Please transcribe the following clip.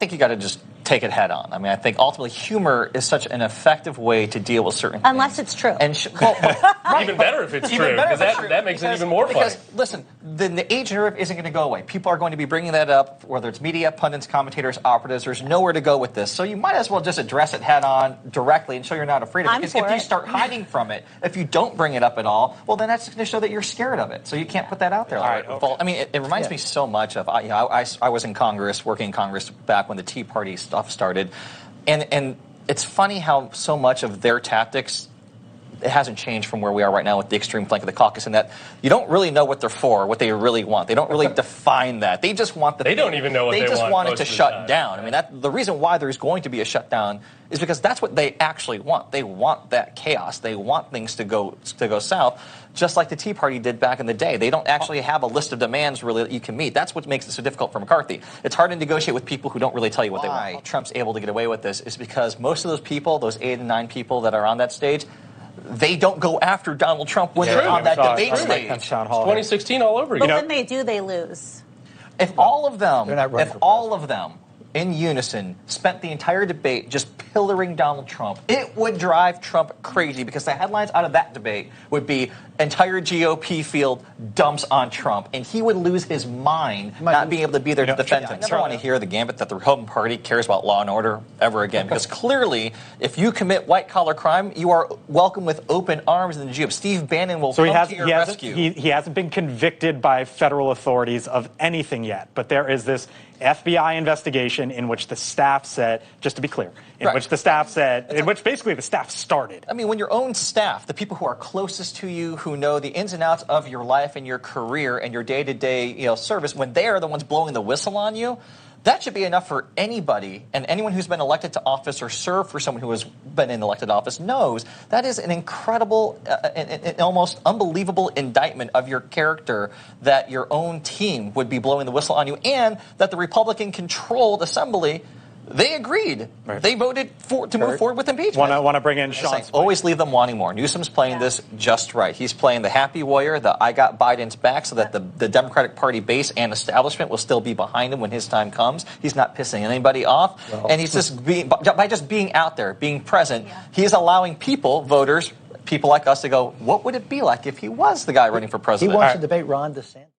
think you got to just take it head on. I mean, I think ultimately humor is such an effective way to deal with certain Unless things. it's true. And right. Even better if it's true, because that makes it even more funny. Because, listen, the age nerve isn't going to go away. People are going to be bringing that up, whether it's media, pundits, commentators, operatives. There's nowhere to go with this. So you might as well just address it head on directly and show you're not afraid of it. Because if you start hiding from it, if you don't bring it up at all, well, then that's going to show that you're scared of it. So you can't put that out there. All right, okay. I mean, it reminds me so much of, I was in Congress, working in Congress back when the Tea Party stuff started. And it's funny how so much of their tactics, it hasn't changed from where we are right now with the extreme flank of the caucus, in that you don't really know what they're for, what they really want. They don't really define that. They just want They don't even know what they want. They just want it to shut time. down. I mean, the reason why there's going to be a shutdown is because that's what they actually want. They want that chaos. They want things to go south, just like the Tea Party did back in the day. They don't actually have a list of demands really that you can meet. That's what makes it so difficult for McCarthy. It's hard to negotiate with people who don't really tell you what they want. Why Trump's able to get away with this is because most of those people, those 8 and 9 people that are on that stage, they don't go after Donald Trump when they're on that debate stage. It's 2016 all over again. But when they do, they lose. If all of them in unison spent the entire debate just pillaring Donald Trump, it would drive Trump crazy, because the headlines out of that debate would be entire GOP field dumps on Trump, and he would lose his mind not being able to be there to defend him. I never want to hear the gambit that the Republican Party cares about law and order ever again, because clearly, if you commit white-collar crime, you are welcome with open arms in the GOP. Steve Bannon will come to your rescue. He hasn't been convicted by federal authorities of anything yet, but there is this FBI investigation in which the staff said, just to be clear, in which basically the staff started. I mean, when your own staff, the people who are closest to you, who know the ins and outs of your life and your career and your day-to-day, service, when they are the ones blowing the whistle on you, that should be enough for anybody, and anyone who's been elected to office or served for someone who has been in elected office knows that is an incredible, an almost unbelievable indictment of your character, that your own team would be blowing the whistle on you, and that the Republican-controlled assembly, they agreed. Right. They voted to move forward with impeachment. Want to bring in Sean. Always leave them wanting more. Newsom's playing this just right. He's playing the happy warrior, the I got Biden's back, so that the Democratic Party base and establishment will still be behind him when his time comes. He's not pissing anybody off, and he's just by just being out there, being present, he's allowing people, voters, people like us, to go, what would it be like if he was the guy running for president? He wants to debate Ron DeSantis.